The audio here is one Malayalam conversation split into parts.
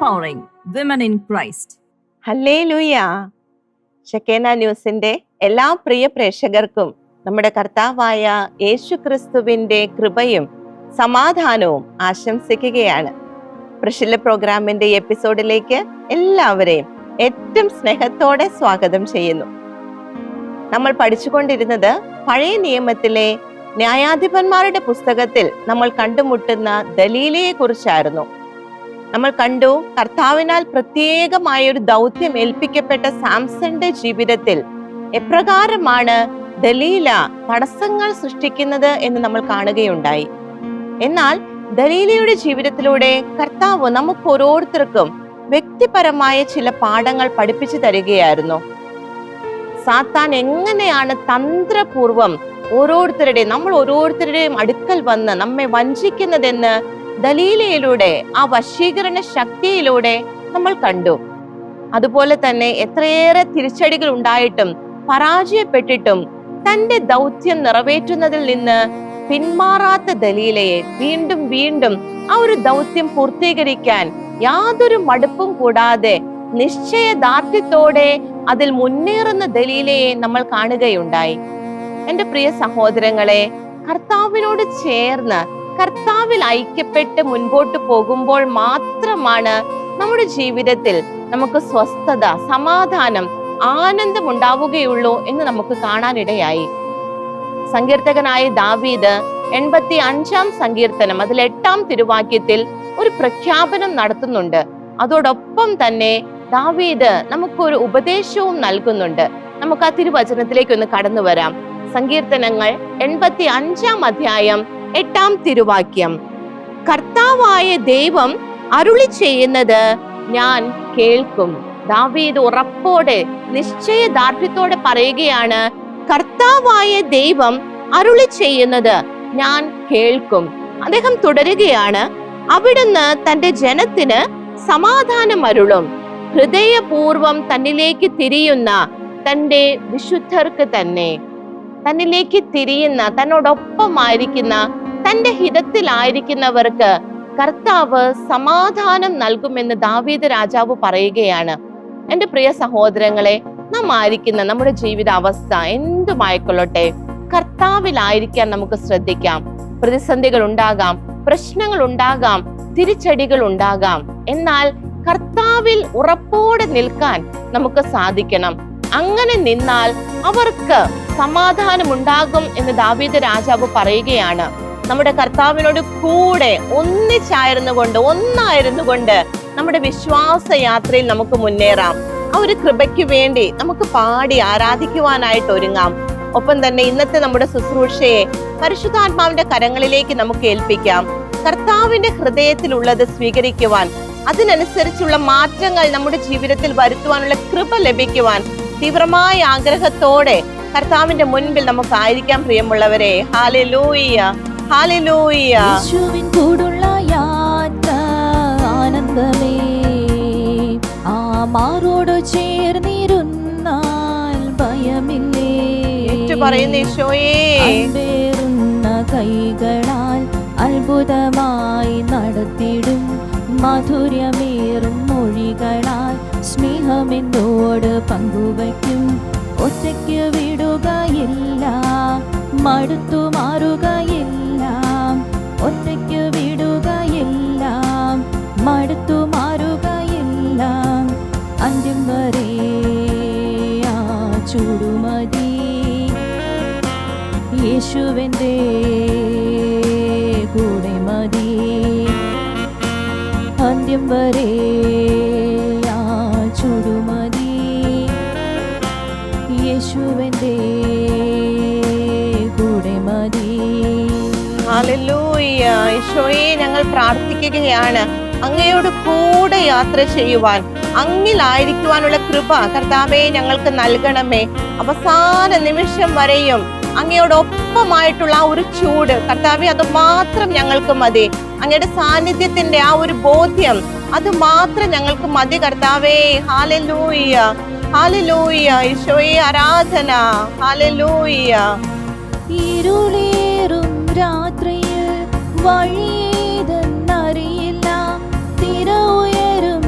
empowering women in Christ. Hallelujah. Shekinah ന്യൂസിന്റെ എല്ലാ പ്രിയ പ്രേക്ഷകർക്കും നമ്മുടെ കർത്താവായ യേശുക്രിസ്തുവിന്റെ കൃപയും സമാധാനവും ആശംസിക്കുകയാണ്. പ്രഷില പ്രോഗ്രാമിന്റെ എപ്പിസോഡിലേക്ക് എല്ലാവരെയും ഏറ്റവും സ്നേഹത്തോടെ സ്വാഗതം ചെയ്യുന്നു. നമ്മൾ പഠിച്ചുകൊണ്ടിരുന്നത് പഴയ നിയമത്തിലെ ന്യായാധിപന്മാരുടെ പുസ്തകത്തിൽ നമ്മൾ കണ്ടുമുട്ടുന്ന ദലീലയെ കുറിച്ചായിരുന്നു. നമ്മൾ കണ്ടു, കർത്താവിനാൽ പ്രത്യേകമായ ഒരു ദൗത്യം ഏൽപ്പിക്കപ്പെട്ട സാംസന്റെ ജീവിതത്തിൽ എപ്രകാരമാണ് ദലീല തടസ്സങ്ങൾ സൃഷ്ടിക്കുന്നത് എന്ന് നമ്മൾ കാണുകയുണ്ടായി. എന്നാൽ ദലീലയുടെ ജീവിതത്തിലൂടെ കർത്താവ് നമുക്ക് ഓരോരുത്തർക്കും വ്യക്തിപരമായ ചില പാഠങ്ങൾ പഠിപ്പിച്ചു തരികയായിരുന്നു. സാത്താൻ എങ്ങനെയാണ് തന്ത്രപൂർവം നമ്മൾ ഓരോരുത്തരുടെയും അടുക്കൽ വന്ന് നമ്മെ വഞ്ചിക്കുന്നതെന്ന് ദലീലയിലൂടെ, ആ വശീകരണ ശക്തിയിലൂടെ നമ്മൾ കണ്ടു. അതുപോലെ തന്നെ എത്രയേറെ തിരിച്ചടികൾ ഉണ്ടായിട്ടും പരാജയപ്പെട്ടിട്ടും തന്റെ ദൗത്യം നിറവേറ്റുന്നതിൽ നിന്ന് പിന്മാറാത്ത ദലീലയെ വീണ്ടും വീണ്ടും ആ ഒരു ദൗത്യം പൂർത്തീകരിക്കാൻ യാതൊരു മടുപ്പും കൂടാതെ നിശ്ചയദാർഢ്യത്തോടെ അതിൽ മുന്നേറുന്ന ദലീലയെ നമ്മൾ കാണുകയുണ്ടായി. എന്റെ പ്രിയ സഹോദരങ്ങളെ, കർത്താവിനോട് ചേർന്ന് കർത്താവിൽ ഐക്യപ്പെട്ട് മുൻപോട്ട് പോകുമ്പോൾ മാത്രമാണ് നമ്മുടെ ജീവിതത്തിൽ നമുക്ക് സ്വസ്ഥത, സമാധാനം, ആനന്ദം ഉണ്ടാവുകയുള്ളൂ എന്ന് നമുക്ക് കാണാനിടയായി. സങ്കീർത്തകനായ ദാവീദ് 85-ാം സങ്കീർത്തനം അതിൽ 8-ാം തിരുവാക്യത്തിൽ ഒരു പ്രഖ്യാപനം നടത്തുന്നുണ്ട്. അതോടൊപ്പം തന്നെ ദാവീദ് നമുക്കൊരു ഉപദേശവും നൽകുന്നുണ്ട്. നമുക്ക് ആ തിരുവചനത്തിലേക്ക് ഒന്ന് കടന്നു വരാം. സങ്കീർത്തനങ്ങൾ 85-ാം അധ്യായം 8-ാം തിരുവാക്യം. കർത്താവായ ദൈവം അരുളി ചെയ്യുന്നത് ഞാൻ കേൾക്കും. ദാവീദ് ഉറപ്പോടെ നിശ്ചയദാർഢ്യത്തോടെ പറയുകയാണ്, കർത്താവായ ദൈവം അരുളി ചെയ്യുന്നത് ഞാൻ കേൾക്കും. അദ്ദേഹം തുടരുകയാണ്, അവിടുന്ന് തന്റെ ജനത്തിന് സമാധാനം അരുളും. ഹൃദയപൂർവം തന്നിലേക്ക് തിരിയുന്ന തന്റെ വിശുദ്ധർക്ക് തന്നെ, തന്നിലേക്ക് തിരിയുന്ന, തന്നോടൊപ്പമായിരിക്കുന്ന, തന്റെ ഹിതത്തിലായിരിക്കുന്നവർക്ക് കർത്താവ് സമാധാനം നൽകുമെന്ന് ദാവീദ് രാജാവ് പറയുകയാണ്. എന്റെ പ്രിയ സഹോദരങ്ങളെ, നാം ആയിരിക്കുന്ന നമ്മുടെ ജീവിത അവസ്ഥ എന്തുമായിക്കൊള്ളട്ടെ, കർത്താവിലായിരിക്കാൻ നമുക്ക് ശ്രദ്ധിക്കാം. പ്രതിസന്ധികൾ ഉണ്ടാകാം, പ്രശ്നങ്ങൾ ഉണ്ടാകാം, തിരിച്ചടികൾ ഉണ്ടാകാം. എന്നാൽ കർത്താവിൽ ഉറപ്പോടെ നിൽക്കാൻ നമുക്ക് സാധിക്കണം. അങ്ങനെ നിന്നാൽ അവർക്ക് സമാധാനം ഉണ്ടാകും എന്ന് ദാവീദ് രാജാവ് പറയുകയാണ്. നമ്മുടെ കർത്താവിനോട് കൂടെ ഒന്നായിരുന്നു കൊണ്ട് നമ്മുടെ വിശ്വാസ യാത്രയിൽ നമുക്ക് മുന്നേറാം. ആ ഒരു കൃപയ്ക്ക് വേണ്ടി നമുക്ക് പാടി ആരാധിക്കുവാനായിട്ട് ഒരുങ്ങാം. ഒപ്പം തന്നെ ഇന്നത്തെ നമ്മുടെ ശുശ്രൂഷയെ പരിശുദ്ധാത്മാവിന്റെ കരങ്ങളിലേക്ക് നമുക്ക് ഏൽപ്പിക്കാം. കർത്താവിന്റെ ഹൃദയത്തിലുള്ളത് സ്വീകരിക്കുവാൻ, അതിനനുസരിച്ചുള്ള മാറ്റങ്ങൾ നമ്മുടെ ജീവിതത്തിൽ വരുത്തുവാനുള്ള കൃപ ലഭിക്കുവാൻ തീവ്രമായ ആഗ്രഹത്തോടെ കർത്താവിന്റെ മുൻപിൽ നമുക്കായിരിക്കാം. പ്രിയമുള്ളവരെ, ഹല്ലേലൂയ, ഹല്ലേലൂയ. യേശുവിൻ കൂടുള്ള യാത്ര ആനന്ദമേ, ആ മാറോട് ചേർന്നിരുന്നാൽ ഭയമില്ലേ. പറയുന്ന ഈശോയേ, വേറുന്ന കൈകളാൽ അത്ഭുതമായി നടത്തിടും, മധുര്യമേറും മൊഴികളാൽ സ്നേഹമെന്നോട് പങ്കുവയ്ക്കും. ഒറ്റയ്ക്ക് വിടുകയില്ല, മടുത്തു മാറുകയില്ല. ഒറ്റയ്ക്ക് വിടുകയില്ല, മടുത്തു മാറുകയില്ല. അന്ത്യം വരെ ആ ചൂടുമതി, യേശുവിൻ്റെ കൂടെ മതി. അന്ത്യം വരെ ആ ചൂടുമതി, യേശുവിൻ്റെ കൂടെ മതി. ഹല്ലേലൂയ. ഈശോയെ, ഞങ്ങൾ പ്രാർത്ഥിക്കുകയാണ് അങ്ങയോട് കൂടെ യാത്ര ചെയ്യുവാൻ, അങ്ങിലായിരിക്കുവാനുള്ള കൃപ കർത്താവേ ഞങ്ങൾക്ക് നൽകണമേ. അവസാന നിമിഷം വരെയും അങ്ങയോടൊപ്പമായിട്ടുള്ള ആ ഒരു ചൂട് കർത്താവേ, അത് മാത്രം ഞങ്ങൾക്ക് മതി. അങ്ങയുടെ സാന്നിധ്യത്തിന്റെ ആ ഒരു ബോധ്യം, അത് മാത്രം ഞങ്ങൾക്ക് മതി കർത്താവേ. Hallelujah, hallelujah. ഈശോയെ ആരാധന. ഹല്ലേലൂയ. ഇരുളേറും രാത്രിയിൽ വഴിയേതെന്നറിയില്ല, തിര ഉയരും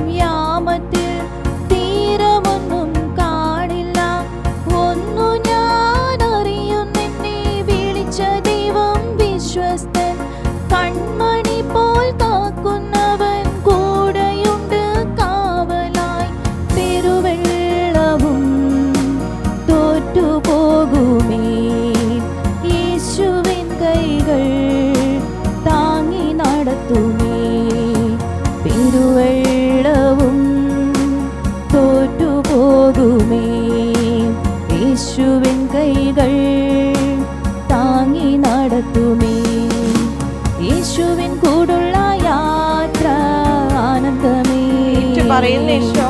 പറയുന്നു ഈശോ.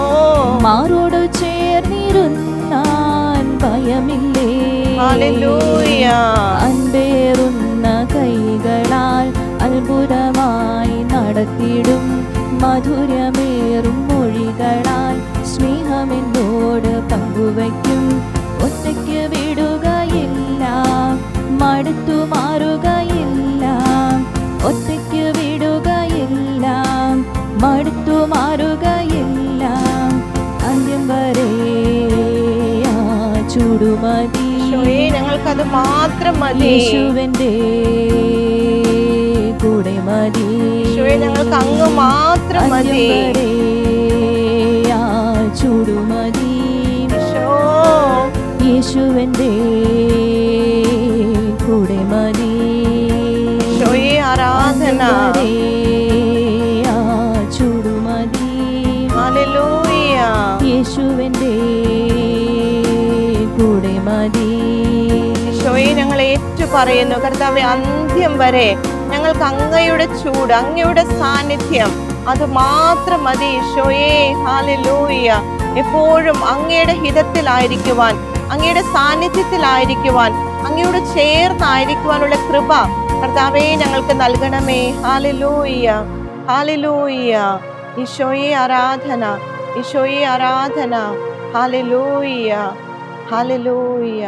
മാറോട് ചേർന്നിരുന്നാൽ ഭയമില്ലേ. ഹല്ലേലൂയ. അൻപേറുന്ന കൈകളാൽ അത്ഭുതമായി നടത്തിടും. മധുരമേറും മൊഴികളാൽ സ്നേഹമെന്നോട് പങ്കുവയ്ക്കും. ഒറ്റയ്ക്ക് വിടുകയില്ല, മടുത്തു മാറുകയില്ല. ഒറ്റയ്ക്ക് വിടുകയില്ല, മടുത്തു മാറുകയില്ല. അന്ത്യം വരെ ആ ചുടുമതി. ഈശോയെ, ഞങ്ങൾക്കത് മാത്രം മതി. യേശുവിന്റെ കൂടെ മതി. ഈശോയെ, ഞങ്ങൾക്ക് അങ്ങ് മാത്രം മതി. അന്ത്യം വരെ ആ ചുടുമതി. ഈശോ, യേശുവിന്റെ കൂടെ മതി. ഈശോയെ, ആരാധന. ആ ചുടുമതി. ഹല്ലേലൂയ. യേശുവിന്റെ കൂടെ മതി. ഈശോയെ, ഞങ്ങൾ ഏറ്റു പറയുന്നു കർത്താവേ, അന്ത്യം വരെ ഞങ്ങൾക്ക് അങ്ങയുടെ ചൂട്, അങ്ങയുടെ സാന്നിധ്യം അത് മാത്രം മതി ഈശോയെ. ഹല്ലേലൂയ. എപ്പോഴും അങ്ങയുടെ ഹിതത്തിലായിരിക്കുവാൻ, അങ്ങയുടെ സാന്നിധ്യത്തിലായിരിക്കുവാൻ, അങ്ങയോട് ചേർന്നായിരിക്കുവാനുള്ള കൃപ കർത്താവേ ഞങ്ങൾക്ക് നൽകണമേ. Hallelujah, hallelujah. ഈശോയെ ആരാധന, ഈശോയെ ആരാധന. Hallelujah, hallelujah.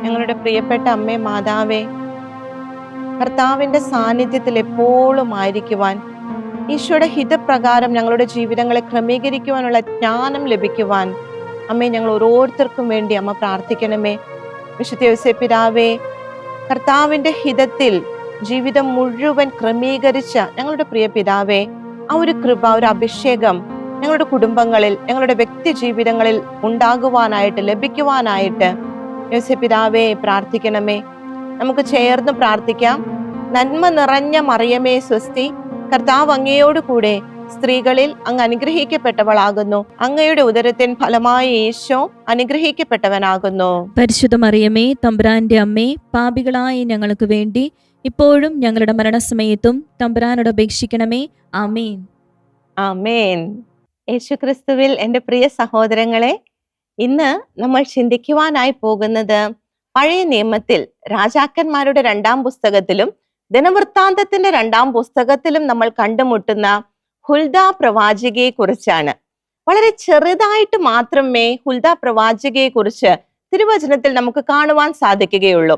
ഞങ്ങളുടെ പ്രിയപ്പെട്ട അമ്മേ മാതാവേ, കർത്താവിന്റെ സാന്നിധ്യത്തിൽ എപ്പോഴും ആയിരിക്കുവാൻ, ഈശോയുടെ ഹിതപ്രകാരം ഞങ്ങളുടെ ജീവിതങ്ങളെ ക്രമീകരിക്കുവാനുള്ള ജ്ഞാനം ലഭിക്കുവാൻ അമ്മേ ഞങ്ങൾ ഓരോരുത്തർക്കും വേണ്ടി അമ്മ പ്രാർത്ഥിക്കണമേ. വിശുദ്ധ യോസേപ്പ് പിതാവേ, കർത്താവിന്റെ ഹിതത്തിൽ ജീവിതം മുഴുവൻ ക്രമീകരിച്ച ഞങ്ങളുടെ പ്രിയ പിതാവേ, ആ ഒരു കൃപ, ഒരു അഭിഷേകം ഞങ്ങളുടെ കുടുംബങ്ങളിൽ, ഞങ്ങളുടെ വ്യക്തി ജീവിതങ്ങളിൽ ഉണ്ടാകുവാനായിട്ട്, ലഭിക്കുവാനായിട്ട് യോസേപ്പ് പിതാവേ പ്രാർത്ഥിക്കണമേ. നമുക്ക് ചേർന്ന് പ്രാർത്ഥിക്കാം. നന്മ നിറഞ്ഞ മറിയമേ സ്വസ്തി, കർത്താവ് അങ്ങയോട് കൂടെ സ്ത്രീകളിൽ അങ്ങ് അനുഗ്രഹിക്കപ്പെട്ടവളാകുന്നു. അങ്ങയുടെ ഉദരത്തിൻ ഫലമായി ഈശോ അനുഗ്രഹിക്കപ്പെട്ടവനാകുന്നു. പരിശുദ്ധ മറിയമേ, തമ്പുരാന്റെ അമ്മേ, പാപികളായ ഞങ്ങൾക്ക് വേണ്ടി ഇപ്പോഴും ഞങ്ങളുടെ മരണസമയത്തും തമ്പുരാനോട് അപേക്ഷിക്കണമേ. ആമേൻ, ആമേൻ. യേശുക്രിസ്തുവിൽ എൻ്റെ പ്രിയ സഹോദരങ്ങളെ, ഇന്ന് നമ്മൾ ചിന്തിക്കുവാനായി പോകുന്നത് പഴയ നിയമത്തിൽ രാജാക്കന്മാരുടെ 2-ാം പുസ്തകത്തിലും ദിനവൃത്താന്തത്തിന്റെ 2-ാം പുസ്തകത്തിലും നമ്മൾ കണ്ടുമുട്ടുന്ന ഹുൽദ പ്രവാചികയെ കുറിച്ചാണ്. വളരെ ചെറുതായിട്ട് മാത്രമേ ഹുൽദ പ്രവാചികയെ കുറിച്ച് തിരുവചനത്തിൽ നമുക്ക് കാണുവാൻ സാധിക്കുകയുള്ളൂ.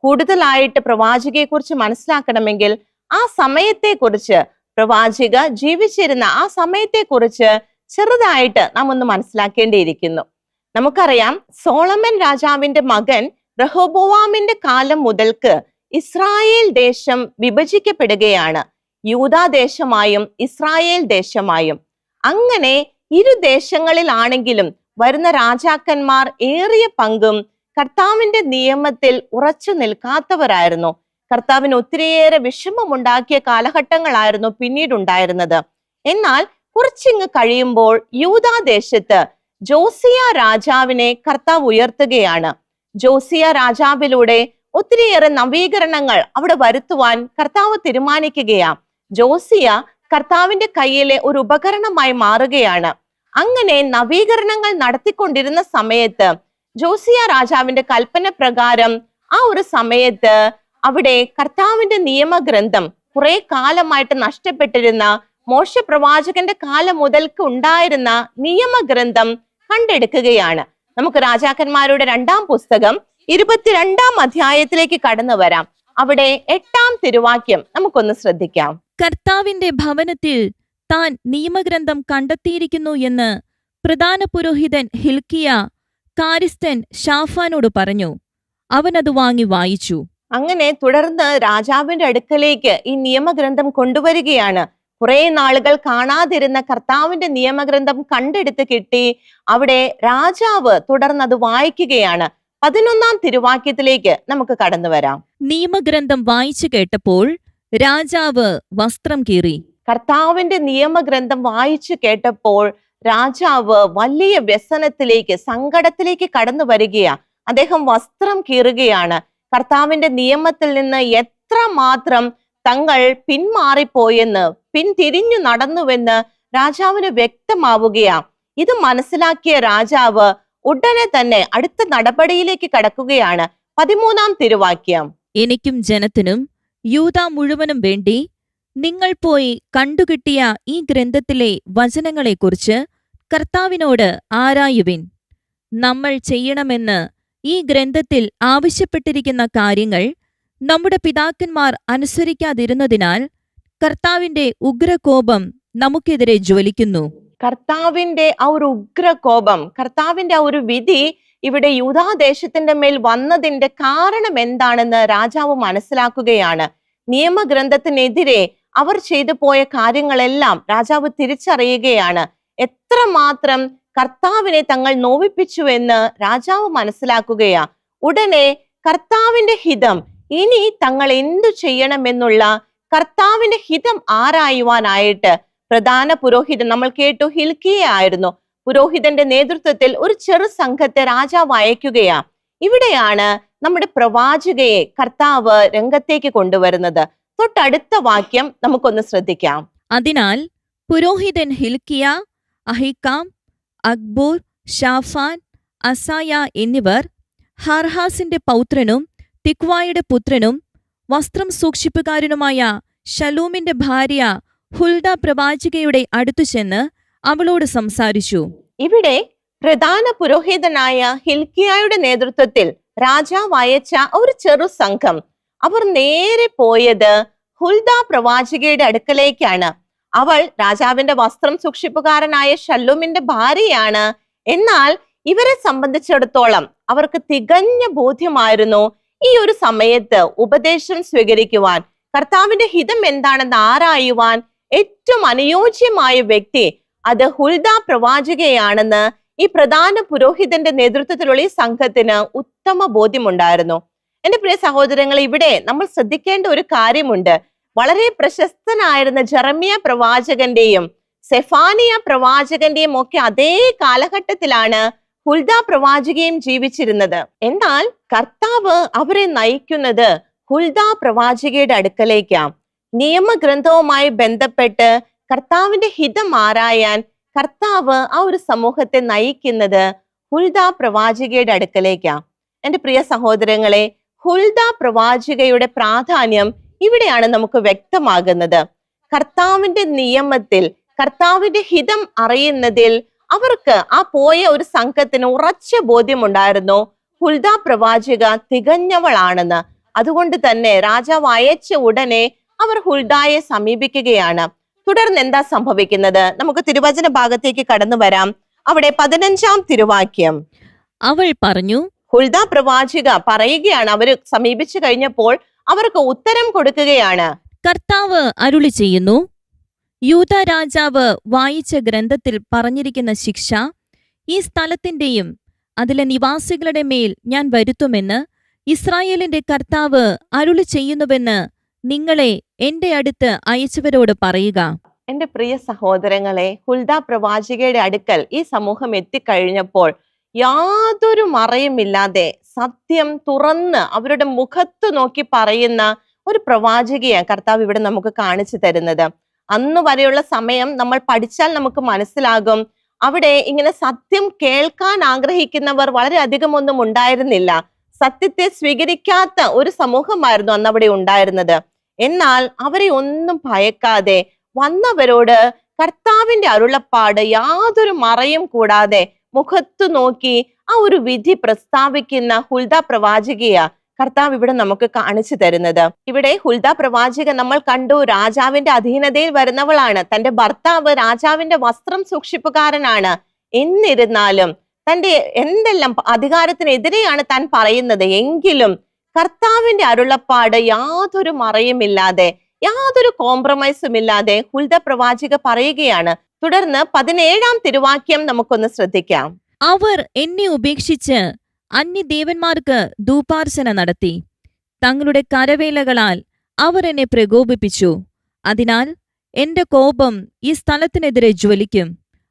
കൂടുതലായിട്ട് പ്രവാചികയെ കുറിച്ച് മനസ്സിലാക്കണമെങ്കിൽ ആ സമയത്തെ കുറിച്ച്, പ്രവാചിക ജീവിച്ചിരുന്ന ആ സമയത്തെ കുറിച്ച് ചെറുതായിട്ട് നാം ഒന്ന് മനസ്സിലാക്കേണ്ടിയിരിക്കുന്നു. നമുക്കറിയാം, സോളമൻ രാജാവിന്റെ മകൻ റഹോബോവാമിന്റെ കാലം മുതൽക്ക് ഇസ്രായേൽ ദേശം വിഭജിക്കപ്പെടുകയാണ്, യൂദാദേശമായും ഇസ്രായേൽ ദേശമായും. അങ്ങനെ ഇരു ദേശങ്ങളിലാണെങ്കിലും വരുന്ന രാജാക്കന്മാർ ഏറിയ പങ്കും കർത്താവിന്റെ നിയമത്തിൽ ഉറച്ചു നിൽക്കാത്തവരായിരുന്നു. കർത്താവിന് ഒത്തിരിയേറെ വിഷമമുണ്ടാക്കിയ കാലഘട്ടങ്ങളായിരുന്നു പിന്നീടുണ്ടായിരുന്നത്. എന്നാൽ കുറച്ചിങ്ങ് കഴിയുമ്പോൾ യൂദാദേശത്ത് ജോസിയ രാജാവിനെ കർത്താവ് ഉയർത്തുകയാണ്. ജോസിയ രാജാവിലൂടെ ഒത്തിരിയേറെ നവീകരണങ്ങൾ അവിടെ വരുത്തുവാൻ കർത്താവ് തീരുമാനിക്കുകയാണ്. ജോസിയ കർത്താവിന്റെ കയ്യിലെ ഒരു ഉപകരണമായി മാറുകയാണ്. അങ്ങനെ നവീകരണങ്ങൾ നടത്തിക്കൊണ്ടിരുന്ന സമയത്ത് ജോസിയ രാജാവിന്റെ കൽപ്പന പ്രകാരം ആ ഒരു സമയത്ത് അവിടെ കർത്താവിന്റെ നിയമഗ്രന്ഥം കുറെ കാലമായിട്ട് നഷ്ടപ്പെട്ടിരുന്ന മോശ പ്രവാചകന്റെ കാലം മുതൽക്ക് ഉണ്ടായിരുന്ന നിയമഗ്രന്ഥം കണ്ടെടുക്കുകയാണ്. നമുക്ക് രാജാക്കന്മാരുടെ 2-ാം പുസ്തകം 22-ാം അധ്യായത്തിലേക്ക് കടന്നു വരാം. അവിടെ 8-ാം തിരുവാക്യം നമുക്കൊന്ന് ശ്രദ്ധിക്കാം. കർത്താവിന്റെ ഭവനത്തിൽ താൻ നിയമഗ്രന്ഥം കണ്ടെത്തിയിരിക്കുന്നു എന്ന് പ്രധാന പുരോഹിതൻ ഹിൽക്കിയ കാരിസ്ഥൻ ഷാഫാനോട് പറഞ്ഞു. അവൻ അത് വാങ്ങി വായിച്ചു. അങ്ങനെ തുടർന്ന് രാജാവിന്റെ അടുക്കലേക്ക് ഈ നിയമഗ്രന്ഥം കൊണ്ടുവരികയാണ്. കുറെ നാളുകൾ കാണാതിരുന്ന കർത്താവിന്റെ നിയമഗ്രന്ഥം കണ്ടെടുത്ത് കിട്ടി. അവിടെ രാജാവ് തുടർന്ന് അത് വായിക്കുകയാണ്. 11-ാം തിരുവാക്യത്തിലേക്ക് നമുക്ക് കടന്നു വരാം. നിയമഗ്രന്ഥം വായിച്ചു കേട്ടപ്പോൾ രാജാവ് വസ്ത്രം കീറി. കർത്താവിന്റെ നിയമഗ്രന്ഥം വായിച്ചു കേട്ടപ്പോൾ രാജാവ് വലിയ വ്യസനത്തിലേക്ക്, സങ്കടത്തിലേക്ക് കടന്നു വരികയാ. അദ്ദേഹം വസ്ത്രം കീറുകയാണ്. കർത്താവിന്റെ നിയമത്തിൽ നിന്ന് എത്ര മാത്രം തങ്ങൾ പിന്മാറിപ്പോയെന്ന്, പിന്തിരിഞ്ഞു നടന്നുവെന്ന് രാജാവിന് വ്യക്തമാവുകയാ. ഇത് മനസ്സിലാക്കിയ രാജാവ് ഉടനെ തന്നെ അടുത്ത നടപടിയിലേക്ക് കടക്കുകയാണ്. 13-ാം തിരുവാക്യം. എനിക്കും ജനത്തിനും യൂദാ മുഴുവനും വേണ്ടി നിങ്ങൾ പോയി കണ്ടുകിട്ടിയ ഈ ഗ്രന്ഥത്തിലെ വചനങ്ങളെക്കുറിച്ച് കർത്താവിനോട് ആരായുവിൻ. നമ്മൾ ചെയ്യണമെന്ന് ഈ ഗ്രന്ഥത്തിൽ ആവശ്യപ്പെട്ടിരിക്കുന്ന കാര്യങ്ങൾ നമ്മുടെ പിതാക്കന്മാർ അനുസരിക്കാതിരുന്നതിനാൽ കർത്താവിന്റെ ഉഗ്രകോപം നമുക്കെതിരെ ജ്വലിക്കുന്നു. കർത്താവിന്റെ ആ ഒരു ഉഗ്രകോപം, കർത്താവിന്റെ ആ ഒരു വിധി ഇവിടെ യൂദാദേശത്തിന്റെ മേൽ വന്നതിന്റെ കാരണം എന്താണെന്ന് രാജാവ് മനസ്സിലാക്കുകയാണ്. നിയമഗ്രന്ഥത്തിനെതിരെ അവർ ചെയ്തു പോയ കാര്യങ്ങളെല്ലാം രാജാവ് തിരിച്ചറിയുകയാണ്. എത്രമാത്രം കർത്താവിനെ തങ്ങൾ നോവിപ്പിച്ചു എന്ന് രാജാവ് മനസ്സിലാക്കുകയാ. ഉടനെ കർത്താവിന്റെ ഹിതം, ഇനി തങ്ങൾ എന്തു ചെയ്യണമെന്നുള്ള കർത്താവിന്റെ ഹിതം ആരായുവാനായിട്ട് പ്രധാന പുരോഹിതൻ, നമ്മൾ കേട്ടു ഹിൽക്കിയ ആയിരുന്നു, പുരോഹിതന്റെ നേതൃത്വത്തിൽ ഒരു ചെറു സംഘത്തെ രാജാവ് അയക്കുകയാ. ഇവിടെയാണ് നമ്മുടെ പ്രവാചകയെ കർത്താവ് രംഗത്തേക്ക് കൊണ്ടുവരുന്നത്. തൊട്ടടുത്ത വാക്യം നമുക്കൊന്ന് ശ്രദ്ധിക്കാം. അതിനാൽ പുരോഹിതൻ ഹിൽക്കിയ, അഹിക്കാം, അക്ബൂർ, ഷാഫാൻ, അസായ എന്നിവർ ഹർഹാസിന്റെ പൗത്രനും തിക്വായുടെ പുത്രനും വസ്ത്രം സൂക്ഷിപ്പുകാരനുമായ ശലൂമിന്റെ ഭാര്യ ഹുൽദ പ്രവാചികയുടെ അടുത്തു ചെന്ന് അവളോട് സംസാരിച്ചു. ഇവിടെ പ്രധാന പുരോഹിതനായ ഹിൽക്കിയായുടെ നേതൃത്വത്തിൽ രാജാവ് അയച്ച ഒരു ചെറു സംഘം, അവർ നേരെ പോയത് ഹുൽദ പ്രവാചികയുടെ അടുക്കലേക്കാണ്. അവൾ രാജാവിന്റെ വസ്ത്രം സൂക്ഷിപ്പുകാരനായ ശല്ലൂമിന്റെ ഭാര്യയാണ്. എന്നാൽ ഇവരെ സംബന്ധിച്ചിടത്തോളം അവർക്ക് തികഞ്ഞ ബോധ്യമായിരുന്നു ഈ ഒരു സമയത്ത് ഉപദേശം സ്വീകരിക്കുവാൻ, കർത്താവിന്റെ ഹിതം എന്താണെന്ന് ആരായുവാൻ ഏറ്റവും അനുയോജ്യമായ വ്യക്തി അത് ഹുൽദ പ്രവാചികയാണെന്ന് ഈ പ്രധാന പുരോഹിതന്റെ നേതൃത്വത്തിലുള്ള ഈ സംഘത്തിന് ഉത്തമ ബോധ്യമുണ്ടായിരുന്നു. എന്റെ പ്രിയ സഹോദരങ്ങൾ, ഇവിടെ നമ്മൾ ശ്രദ്ധിക്കേണ്ട ഒരു കാര്യമുണ്ട്. വളരെ പ്രശസ്തനായിരുന്ന ജെറമ്യ പ്രവാചകന്റെയും സെഫാനിയ പ്രവാചകന്റെയും ഒക്കെ അതേ കാലഘട്ടത്തിലാണ് ഹുൽദ പ്രവാചികയും ജീവിച്ചിരുന്നത്. എന്നാൽ കർത്താവ് അവരെ നയിക്കുന്നത് ഹുൽദ പ്രവാചികയുടെ അടുക്കലേക്കാണ്. നിയമഗ്രന്ഥവുമായി ബന്ധപ്പെട്ട് കർത്താവിന്റെ ഹിതം ആരായാൻ കർത്താവ് ആ ഒരു സമൂഹത്തെ നയിക്കുന്നത് ഹുൽദ പ്രവാചികയുടെ അടുക്കലേക്കാണ്. എന്റെ പ്രിയ സഹോദരങ്ങളെ, ഹുൽദ പ്രവാചികയുടെ പ്രാധാന്യം ഇവിടെയാണ് നമുക്ക് വ്യക്തമാകുന്നത്. കർത്താവിന്റെ നിയമത്തിൽ, കർത്താവിന്റെ ഹിതം അറിയുന്നതിൽ അവർക്ക് ആ പോയ ഒരു സംഘത്തിന് ഉറച്ച ബോധ്യമുണ്ടായിരുന്നു ഹുൽദ പ്രവാചിക തികഞ്ഞവളാണെന്ന്. അതുകൊണ്ട് തന്നെ രാജാവ് അയച്ച ഉടനെ അവർ ഹുൽദായെ സമീപിക്കുകയാണ്. തുടർന്ന് എന്താ സംഭവിക്കുന്നത്? നമുക്ക് തിരുവചന ഭാഗത്തേക്ക് കടന്നു വരാം. അവിടെ 15-ാം തിരുവാക്യം. അവൾ പറഞ്ഞു, ഹുൽദ പ്രവാചിക പറയുകയാണ്, അവര് സമീപിച്ചു കഴിഞ്ഞപ്പോൾ അവർക്ക് ഉത്തരം കൊടുക്കുകയാണ്. കർത്താവ് അരുളി ചെയ്യുന്നു, യൂദ രാജാവ് വായിച്ച ഗ്രന്ഥത്തിൽ പറഞ്ഞിരിക്കുന്ന ശിക്ഷ ഈ സ്ഥലത്തിന്റെയും അതിലെ നിവാസികളുടെ മേൽ ഞാൻ വരുത്തുമെന്ന് ഇസ്രായേലിന്റെ കർത്താവ് അരുളി ചെയ്യുന്നുവെന്ന് നിങ്ങളെ എന്റെ അടുത്ത് അയച്ചവരോട് പറയുക. എന്റെ പ്രിയ സഹോദരങ്ങളെ, ഹുൽദ പ്രവാചികയുടെ അടുക്കൽ ഈ സമൂഹം എത്തിക്കഴിഞ്ഞപ്പോൾ യാതൊരു മറയുമില്ലാതെ സത്യം തുറന്ന് അവരുടെ മുഖത്ത് നോക്കി പറയുന്ന ഒരു പ്രവാചികയാണ് കർത്താവ് ഇവിടെ നമുക്ക് കാണിച്ചു തരുന്നത്. അന്ന് വരെയുള്ള സമയം നമ്മൾ പഠിച്ചാൽ നമുക്ക് മനസ്സിലാകും, അവിടെ ഇങ്ങനെ സത്യം കേൾക്കാൻ ആഗ്രഹിക്കുന്നവർ വളരെ അധികം ഒന്നും ഉണ്ടായിരുന്നില്ല. സത്യത്തെ സ്വീകരിക്കാത്ത ഒരു സമൂഹമായിരുന്നു അന്ന് അവിടെ ഉണ്ടായിരുന്നത്. എന്നാൽ അവരെ ഒന്നും ഭയക്കാതെ വന്നവരോട് കർത്താവിന്റെ അരുളപ്പാട് യാതൊരു മറയും കൂടാതെ മുഖത്തു നോക്കി ആ ഒരു വിധി പ്രസ്താവിക്കുന്ന ഹുൽദ പ്രവാചികയാ കർത്താവ് ഇവിടെ നമുക്ക് കാണിച്ചു തരുന്നത്. ഇവിടെ ഹുൽദ പ്രവാചിക നമ്മൾ കണ്ടു, രാജാവിന്റെ അധീനതയിൽ വരുന്നവളാണ്. തന്റെ ഭർത്താവ് രാജാവിന്റെ വസ്ത്രം സൂക്ഷിപ്പുകാരനാണ്. എന്നിരുന്നാലും തന്റെ എന്തെല്ലാം അധികാരത്തിനെതിരെയാണ് താൻ പറയുന്നത്, എങ്കിലും കർത്താവിന്റെ അരുളപ്പാട് യാതൊരു മറയുമില്ലാതെ, യാതൊരു കോംപ്രമൈസും ഇല്ലാതെ ഹുൽദ പ്രവാചിക പറയുകയാണ്. തുടർന്ന് 17-ാം തിരുവാക്യം നമുക്കൊന്ന് ശ്രദ്ധിക്കാം. അവർ എന്നെ ഉപേക്ഷിച്ച് അന്യദേവന്മാർക്ക് ധൂപാർച്ചന നടത്തി, തങ്ങളുടെ കരവേലകളാൽ അവർ എന്നെ പ്രകോപിപ്പിച്ചു. അതിനാൽ എന്റെ കോപം ഈ സ്ഥലത്തിനെതിരെ ജ്വലിക്കും,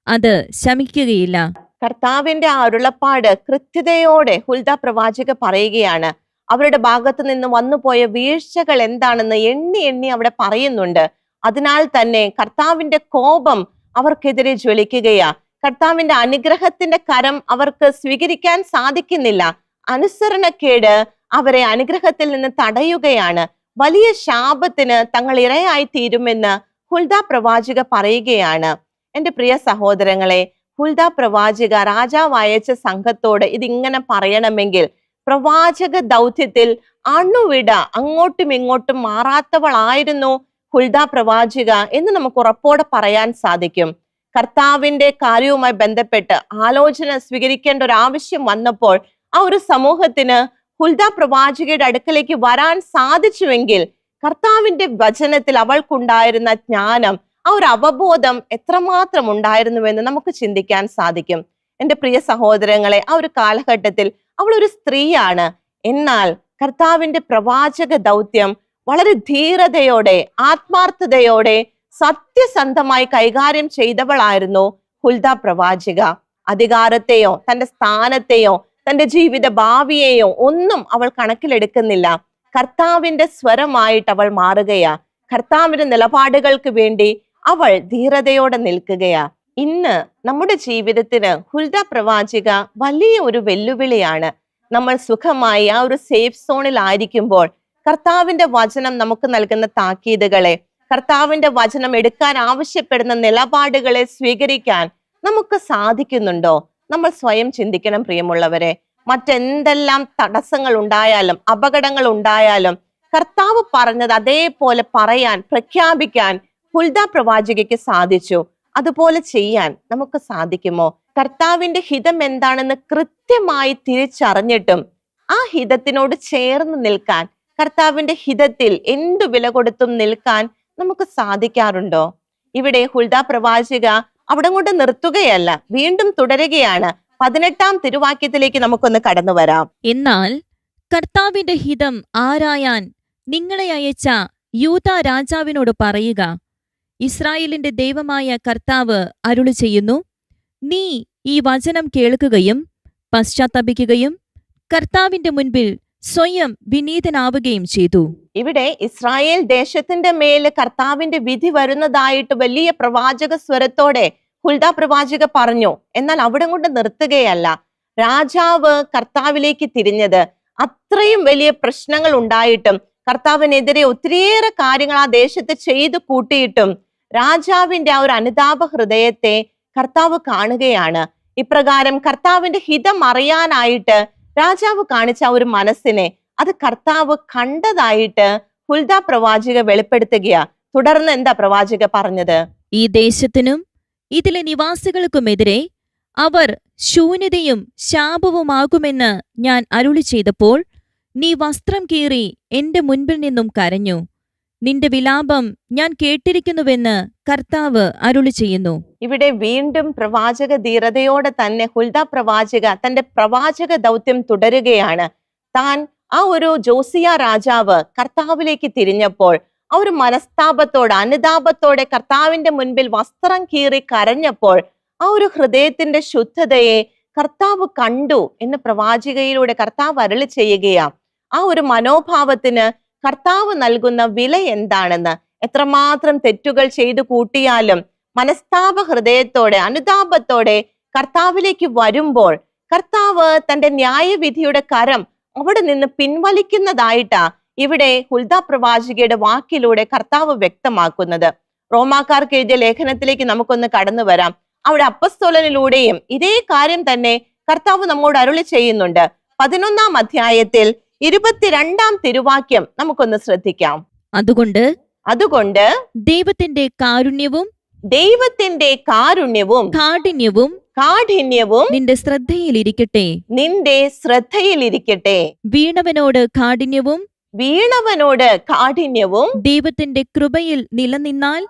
അത് ശമിക്കുകയില്ല. കർത്താവിന്റെ അരുളപ്പാട് കൃത്യതയോടെ ഹുൽദ പ്രവാചക പറയുകയാണ്. അവരുടെ ഭാഗത്ത് നിന്ന് വന്നുപോയ വീഴ്ചകൾ എന്താണെന്ന് എണ്ണി എണ്ണി അവിടെ പറയുന്നുണ്ട്. അതിനാൽ തന്നെ കർത്താവിന്റെ കോപം അവർക്കെതിരെ ജ്വലിക്കുകയാ. കർത്താവിന്റെ അനുഗ്രഹത്തിന്റെ കരം അവർക്ക് സ്വീകരിക്കാൻ സാധിക്കുന്നില്ല. അനുസരണക്കേട് അവരെ അനുഗ്രഹത്തിൽ നിന്ന് തടയുകയാണ്. വലിയ ശാപത്തിന് തങ്ങൾ ഇരയായി തീരുമെന്ന് ഹുൽദ പ്രവാചക പറയുകയാണ്. എന്റെ പ്രിയ സഹോദരങ്ങളെ, ഹുൽദ പ്രവാചക രാജാവ് അയച്ച സംഘത്തോട് ഇതിങ്ങനെ പറയണമെങ്കിൽ പ്രവാചക ദൗത്യത്തിൽ അണുവിട അങ്ങോട്ടും ഇങ്ങോട്ടും മാറാത്തവളായിരുന്നു ഹുൽദ പ്രവാചക എന്ന് നമുക്ക് ഉറപ്പോടെ പറയാൻ സാധിക്കും. കർത്താവിന്റെ കാര്യവുമായി ബന്ധപ്പെട്ട് ആലോചന സ്വീകരിക്കേണ്ട ഒരു ആവശ്യം വന്നപ്പോൾ ആ ഒരു സമൂഹത്തിന് ഹുൽദ പ്രവാചകയുടെ അടുക്കലേക്ക് വരാൻ സാധിച്ചുവെങ്കിൽ കർത്താവിന്റെ വചനത്തിൽ അവൾക്കുണ്ടായിരുന്ന ജ്ഞാനം, ആ ഒരു അവബോധം എത്രമാത്രം ഉണ്ടായിരുന്നുവെന്ന് നമുക്ക് ചിന്തിക്കാൻ സാധിക്കും. എന്റെ പ്രിയ സഹോദരങ്ങളെ, ആ ഒരു കാലഘട്ടത്തിൽ അവൾ ഒരു സ്ത്രീയാണ്. എന്നാൽ കർത്താവിന്റെ പ്രവാചക ദൗത്യം വളരെ ധീരതയോടെ, ആത്മാർത്ഥതയോടെ, സത്യസന്ധമായി കൈകാര്യം ചെയ്തവളായിരുന്നു ഹുൽദ പ്രവാചക. അധികാരത്തെയോ തന്റെ സ്ഥാനത്തെയോ തന്റെ ജീവിത ഭാവിയെയോ ഒന്നും അവൾ കണക്കിലെടുക്കുന്നില്ല. കർത്താവിന്റെ സ്വരമായിട്ട് അവൾ മാറുകയാ. കർത്താവിന്റെ നിലപാടുകൾക്ക് വേണ്ടി അവൾ ധീരതയോടെ നിൽക്കുകയാ. ഇന്ന് നമ്മുടെ ജീവിതത്തിന് ഹുൽദ പ്രവാചക വലിയ ഒരു വെല്ലുവിളിയാണ്. നമ്മൾ സുഖമായി ആ ഒരു സേഫ് സോണിൽ ആയിരിക്കുമ്പോൾ കർത്താവിന്റെ വചനം നമുക്ക് നൽകുന്ന താക്കീതുകളെ, കർത്താവിന്റെ വചനം എടുക്കാൻ ആവശ്യപ്പെടുന്ന നിലപാടുകളെ സ്വീകരിക്കാൻ നമുക്ക് സാധിക്കുന്നുണ്ടോ? നമ്മൾ സ്വയം ചിന്തിക്കണം പ്രിയമുള്ളവരെ. മറ്റെന്തെല്ലാം തടസ്സങ്ങൾ ഉണ്ടായാലും അപകടങ്ങൾ ഉണ്ടായാലും കർത്താവ് പറഞ്ഞത് അതേപോലെ പറയാൻ, പ്രഖ്യാപിക്കാൻ ഹുൽദ പ്രവാചകയ്ക്ക് സാധിച്ചു. അതുപോലെ ചെയ്യാൻ നമുക്ക് സാധിക്കുമോ? കർത്താവിന്റെ ഹിതം എന്താണെന്ന് കൃത്യമായി തിരിച്ചറിഞ്ഞിട്ടും ആ ഹിതത്തിനോട് ചേർന്ന് നിൽക്കാൻ, കർത്താവിന്റെ ഹിതത്തിൽ എന്തു വില കൊടുത്തും നിൽക്കാൻ നമുക്ക് സാധിക്കാറുണ്ടോ? ഇവിടെ ഹുൽദ പ്രവാചക അവിടെ കൊണ്ട് നിർത്തുകയല്ല, വീണ്ടും തുടരുകയാണ്. 18-ാം തിരുവാക്യത്തിലേക്ക് നമുക്കൊന്ന് കടന്നു വരാം. എന്നാൽ കർത്താവിന്റെ ഹിതം ആരായാൻ നിങ്ങളെ അയച്ച യൂദാ രാജാവിനോട് പറയുക, ഇസ്രായേലിന്റെ ദൈവമായ കർത്താവ് അരുളി ചെയ്യുന്നു, നീ ഈ വചനം കേൾക്കുകയും പശ്ചാത്തപിക്കുകയും കർത്താവിന്റെ മുൻപിൽ സ്വയം വിനീതനാവുകയും ചെയ്തു. ഇവിടെ ഇസ്രായേൽ ദേശത്തിന്റെ മേല് കർത്താവിന്റെ വിധി വരുന്നതായിട്ട് വലിയ പ്രവാചക സ്വരത്തോടെ ഹുൽദ പ്രവാചക പറഞ്ഞു. എന്നാൽ അവിടെ കൊണ്ട് നിർത്തുകയല്ല. രാജാവ് കർത്താവിലേക്ക് തിരിഞ്ഞത് അത്രയും വലിയ പ്രശ്നങ്ങൾ ഉണ്ടായിട്ടും, കർത്താവിനെതിരെ ഒത്തിരിയേറെ കാര്യങ്ങൾ ആ ദേശത്ത് ചെയ്തു കൂട്ടിയിട്ടും രാജാവിന്റെ ആ ഒരു അനുതാപ ഹൃദയത്തെ കർത്താവ് കാണുകയാണ്. ഇപ്രകാരം കർത്താവിന്റെ ഹിതം അറിയാനായിട്ട് രാജാവ് കാണിച്ച ഒരു മനസ്സിനെ അത് കർത്താവ് കണ്ടതായിട്ട് ഹുൽദ പ്രവാചക വെളിപ്പെടുത്തുകയാ. തുടർന്ന് എന്താ പ്രവാചക പറഞ്ഞത്? ഈ ദേശത്തിനും ഇതിലെ നിവാസികൾക്കുമെതിരെ അവർ ശൂന്യതയും ശാപവുമാകുമെന്ന് ഞാൻ അരുളി ചെയ്തപ്പോൾ നീ വസ്ത്രം കീറി എന്റെ മുൻപിൽ നിന്നും കരഞ്ഞു. നിന്റെ വിലാപം ഞാൻ കേട്ടിരിക്കുന്നുവെന്ന് കർത്താവ് അരുളി ചെയ്യുന്നു. ഇവിടെ വീണ്ടും പ്രവാചക ധീരതയോടെ തന്നെ ഹുൽദ പ്രവാചക തന്റെ പ്രവാചക ദൗത്യം തുടരുകയാണ്. താൻ ആ ഒരു ജോസിയ രാജാവ് കർത്താവിലേക്ക് തിരിഞ്ഞപ്പോൾ ആ ഒരു മനസ്താപത്തോടെ, അനുതാപത്തോടെ കർത്താവിന്റെ മുൻപിൽ വസ്ത്രം കീറി കരഞ്ഞപ്പോൾ ആ ഒരു ഹൃദയത്തിന്റെ ശുദ്ധതയെ കർത്താവ് കണ്ടു എന്ന് പ്രവാചകയിലൂടെ കർത്താവ് അരുളി ചെയ്യുകയാ. ആ ഒരു മനോഭാവത്തിന് കർത്താവ് നൽകുന്ന വില എന്താണെന്ന്, എത്രമാത്രം തെറ്റുകൾ ചെയ്തു കൂട്ടിയാലും മനസ്താപ ഹൃദയത്തോടെ, അനുതാപത്തോടെ കർത്താവിലേക്ക് വരുമ്പോൾ കർത്താവ് തന്റെ ന്യായവിധിയുടെ കരം അവിടെ നിന്ന് പിൻവലിക്കുന്നതായിട്ടാ ഇവിടെ ഹുൽദ പ്രവാചകയുടെ വാക്കിലൂടെ കർത്താവ് വ്യക്തമാക്കുന്നത്. റോമാക്കാർക്ക് എഴുതിയ ലേഖനത്തിലേക്ക് നമുക്കൊന്ന് കടന്നു വരാം. അവിടെ അപ്പസ്തോലനിലൂടെയും ഇതേ കാര്യം തന്നെ കർത്താവ് നമ്മോട് അരുളി ചെയ്യുന്നുണ്ട്. 11-ാം അധ്യായത്തിൽ 22-ാം തിരുവാക്യം നമുക്കൊന്ന് ശ്രദ്ധിക്കാം. അതുകൊണ്ട് ദൈവത്തിന്റെ കാരുണ്യവും കാഠിന്യവും നിന്റെ ശ്രദ്ധയിലിരിക്കട്ടെ. വീണവനോട് കാഠിന്യവും ദൈവത്തിന്റെ കൃപയിൽ നിലനിന്നാൽ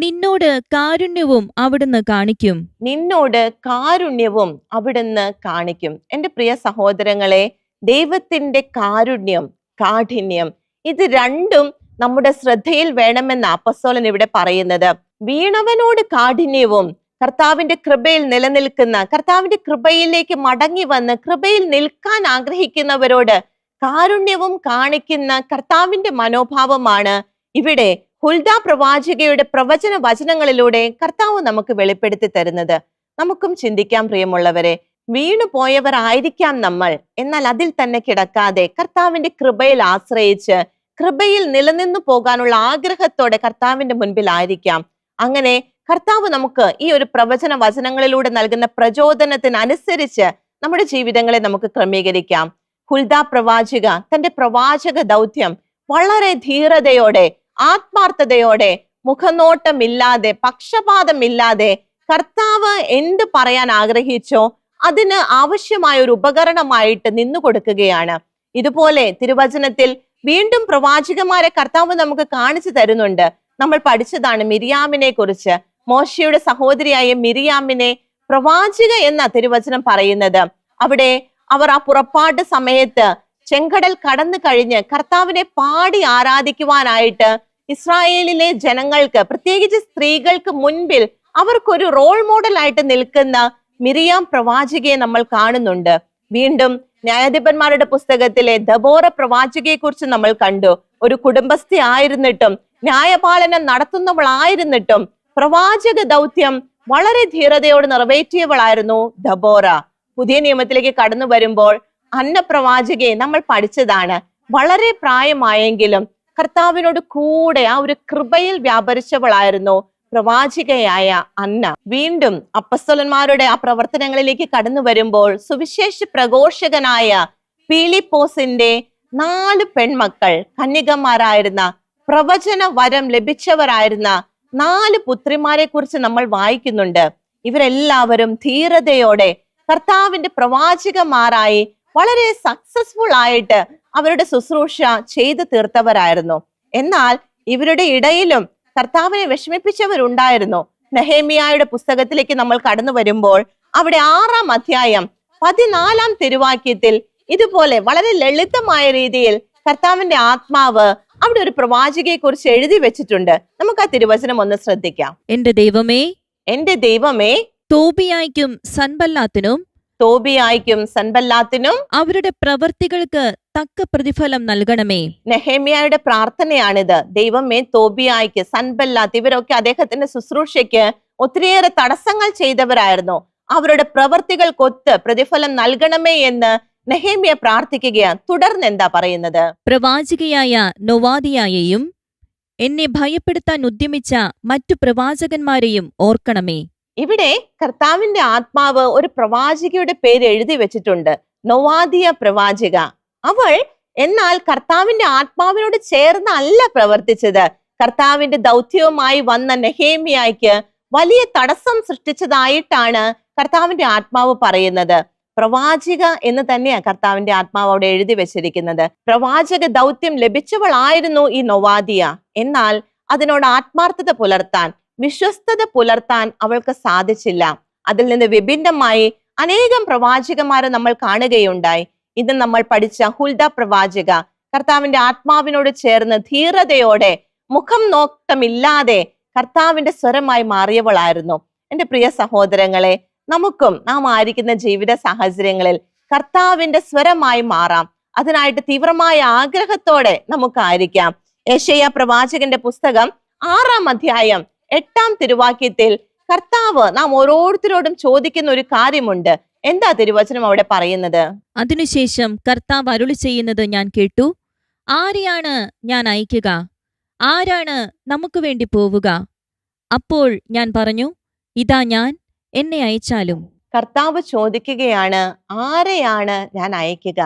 നിന്നോട് കാരുണ്യവും അവിടുന്ന് കാണിക്കും. എന്റെ പ്രിയ സഹോദരങ്ങളെ, ദൈവത്തിന്റെ കാരുണ്യം, കാഠിന്യം, ഇത് രണ്ടും നമ്മുടെ ശ്രദ്ധയിൽ വേണമെന്ന് അപ്പസ്തോലൻ ഇവിടെ പറയുന്നത്. വീണവനോട് കാഠിന്യവും കർത്താവിന്റെ കൃപയിൽ നിലനിൽക്കുന്ന, കർത്താവിന്റെ കൃപയിലേക്ക് മടങ്ങി വന്ന് കൃപയിൽ നിൽക്കാൻ ആഗ്രഹിക്കുന്നവരോട് കാരുണ്യവും കാണിക്കുന്ന കർത്താവിന്റെ മനോഭാവമാണ് ഇവിടെ ഹുൽദ പ്രവാചികയുടെ പ്രവചന വചനങ്ങളിലൂടെ കർത്താവ് നമുക്ക് വെളിപ്പെടുത്തി തരുന്നത്. നമുക്കും ചിന്തിക്കാം പ്രിയമുള്ളവരെ, വീണു പോയവരായിരിക്കാം നമ്മൾ, എന്നാൽ അതിൽ തന്നെ കിടക്കാതെ കർത്താവിന്റെ കൃപയിൽ ആശ്രയിച്ച് കൃപയിൽ നിലനിന്നു പോകാനുള്ള ആഗ്രഹത്തോടെ കർത്താവിന്റെ മുൻപിൽ ആയിരിക്കാം. അങ്ങനെ കർത്താവ് നമുക്ക് ഈ ഒരു പ്രവചന വചനങ്ങളിലൂടെ നൽകുന്ന പ്രചോദനത്തിനനുസരിച്ച് നമ്മുടെ ജീവിതങ്ങളെ നമുക്ക് ക്രമീകരിക്കാം. ഹുൽദ പ്രവാചിക തന്റെ പ്രവാചക ദൗത്യം വളരെ ധീരതയോടെ, ആത്മാർത്ഥതയോടെ, മുഖനോട്ടമില്ലാതെ, പക്ഷപാതമില്ലാതെ കർത്താവ് എന്ത് പറയാൻ ആഗ്രഹിച്ചോ അതിന് ആവശ്യമായ ഒരു ഉപകരണമായിട്ട് നിന്നു കൊടുക്കുകയാണ്. ഇതുപോലെ തിരുവചനത്തിൽ വീണ്ടും പ്രവാചകന്മാരെ കർത്താവ് നമുക്ക് കാണിച്ചു തരുന്നുണ്ട്. നമ്മൾ പഠിച്ചതാണ് മിരിയാമിനെ കുറിച്ച്. മോശയുടെ സഹോദരിയായ മിരിയാമിനെ പ്രവാചിക എന്ന തിരുവചനം പറയുന്നത്. അവിടെ അവർ ആ പുറപ്പാട് സമയത്ത് ചെങ്കടൽ കടന്നു കഴിഞ്ഞ് കർത്താവിനെ പാടി ആരാധിക്കുവാനായിട്ട് ഇസ്രായേലിലെ ജനങ്ങൾക്ക്, പ്രത്യേകിച്ച് സ്ത്രീകൾക്ക് മുൻപിൽ അവർക്കൊരു റോൾ മോഡൽ ആയിട്ട് നിൽക്കുന്ന മിരിയാം പ്രവാചികയെ നമ്മൾ കാണുന്നുണ്ട്. വീണ്ടും ന്യായാധിപന്മാരുടെ പുസ്തകത്തിലെ ദബോറ പ്രവാചികയെ കുറിച്ച് നമ്മൾ കണ്ടു. ഒരു കുടുംബസ്ഥ ആയിരുന്നിട്ടും, ന്യായപാലനം നടത്തുന്നവളായിരുന്നിട്ടും പ്രവാചക ദൗത്യം വളരെ ധീരതയോട് നിറവേറ്റിയവളായിരുന്നു ദബോറ. പുതിയ നിയമത്തിലേക്ക് കടന്നു വരുമ്പോൾ അന്ന പ്രവാചികയെ നമ്മൾ പഠിച്ചതാണ്. വളരെ പ്രായമായെങ്കിലും കർത്താവിനോട് കൂടെ ആ ഒരു കൃപയിൽ വ്യാപരിച്ചവളായിരുന്നു പ്രവാചികയായ അന്ന. വീണ്ടും അപ്പസ്തലന്മാരുടെ ആ പ്രവർത്തനങ്ങളിലേക്ക് കടന്നു വരുമ്പോൾ സുവിശേഷ പ്രഘോഷകനായ പീലിപ്പോസിന്റെ 4 പെൺമക്കൾ, കന്യകമാരായിരുന്ന, പ്രവചന വരം ലഭിച്ചവരായിരുന്ന 4 പുത്രിമാരെ കുറിച്ച് നമ്മൾ വായിക്കുന്നുണ്ട്. ഇവരെല്ലാവരും ധീരതയോടെ കർത്താവിന്റെ പ്രവാചകന്മാരായി വളരെ സക്സസ്ഫുൾ ആയിട്ട് അവരുടെ ശുശ്രൂഷ ചെയ്തു തീർത്തവരായിരുന്നു. എന്നാൽ ഇവരുടെ ഇടയിലും കർത്താവിനെ വിഷമിപ്പിച്ചവരുണ്ടായിരുന്നു. നെഹേമിയായുടെ പുസ്തകത്തിലേക്ക് നമ്മൾ കടന്നു വരുമ്പോൾ അവിടെ 6-ാം അധ്യായം 14-ാം തിരുവാക്യത്തിൽ ഇതുപോലെ വളരെ ലളിതമായ രീതിയിൽ കർത്താവിന്റെ ആത്മാവ് അവിടെ ഒരു പ്രവാചകയെ കുറിച്ച് എഴുതി വെച്ചിട്ടുണ്ട്. നമുക്ക് ആ തിരുവചനം ഒന്ന് ശ്രദ്ധിക്കാം. എന്റെ ദൈവമേ, തോബിയായ്ക്കും സൻബല്ലാത്തിനും അവരുടെ പ്രവൃത്തികൾക്ക് തക്ക പ്രതിഫലം നൽകണമേ. നെഹേമിയായുടെ പ്രാർത്ഥനയാണിത്. ദൈവമേ, തോബിയായ്ക്ക്, സൻബല്ലാത്ത് ഇവരൊക്കെ അദ്ദേഹത്തിന്റെ ശുശ്രൂഷയ്ക്ക് ഒത്തിരിയേറെ തടസ്സങ്ങൾ ചെയ്തവരായിരുന്നു. അവരുടെ പ്രവൃത്തികൾക്കൊത്ത് പ്രതിഫലം നൽകണമേ എന്ന് നെഹേമിയ പ്രാർത്ഥിക്കുകയാണ്. തുടർന്ന് എന്താ പറയുന്നത്? പ്രവാചികയായ നൊവാദിയായെയും എന്നെ ഭയപ്പെടുത്താൻ ഉദ്യമിച്ച മറ്റു പ്രവാചകന്മാരെയും ഓർക്കണമേ. ഇവിടെ കർത്താവിന്റെ ആത്മാവ് ഒരു പ്രവാചികയുടെ പേര് എഴുതി വെച്ചിട്ടുണ്ട്, നൊവാദിയ പ്രവാചിക. അവൾ എന്നാൽ കർത്താവിന്റെ ആത്മാവിനോട് ചേർന്ന് അല്ല പ്രവർത്തിച്ചത്. കർത്താവിന്റെ ദൗത്യവുമായി വന്ന നെഹേമിയായ്ക്ക് വലിയ തടസ്സം സൃഷ്ടിച്ചതായിട്ടാണ് കർത്താവിന്റെ ആത്മാവ് പറയുന്നത്. പ്രവാചിക എന്ന് തന്നെയാ കർത്താവിന്റെ ആത്മാവ് അവിടെ എഴുതി വെച്ചിരിക്കുന്നത്. പ്രവാചക ദൗത്യം ലഭിച്ചവളായിരുന്നു ഈ നൊവാദിയ. എന്നാൽ അതിനോട് ആത്മാർത്ഥത പുലർത്താൻ, വിശ്വസ്തത പുലർത്താൻ അവൾക്ക് സാധിച്ചില്ല. അതിൽ നിന്ന് വിഭിന്നമായി അനേകം പ്രവാചകന്മാരെ നമ്മൾ കാണുകയുണ്ടായി. ഇന്ന് നമ്മൾ പഠിച്ച ഹുൽദ പ്രവാചക കർത്താവിന്റെ ആത്മാവിനോട് ചേർന്ന് ധീരതയോടെ, മുഖം നോട്ടമില്ലാതെ കർത്താവിന്റെ സ്വരമായി മാറിയവളായിരുന്നു. എന്റെ പ്രിയ സഹോദരങ്ങളെ, നമുക്കും നാം ആയിരിക്കുന്ന ജീവിത സാഹചര്യങ്ങളിൽ കർത്താവിന്റെ സ്വരമായി മാറാം. അതിനായിട്ട് തീവ്രമായ ആഗ്രഹത്തോടെ നമുക്കായിരിക്കാം. യെശയ്യാ പ്രവാചകന്റെ പുസ്തകം 6-ാം അധ്യായം 8-ാം തിരുവാക്യത്തിൽ കർത്താവ് നാം ഓരോരുത്തരോടും ചോദിക്കുന്ന ഒരു കാര്യമുണ്ട്. എന്താ തിരുവചനം അവിടെ പറയുന്നത്? അതിനുശേഷം കർത്താവ് അരുളി ചെയ്യുന്നത് ഞാൻ കേട്ടു. ആരെയാണ് ഞാൻ അയക്കുക? ആരാണ് നമുക്ക് വേണ്ടി പോവുക? അപ്പോൾ ഞാൻ പറഞ്ഞു, ഇതാ ഞാൻ, എന്നെ അയച്ചാലും. കർത്താവ് ചോദിക്കുകയാണ്, ആരെയാണ് ഞാൻ അയക്കുക?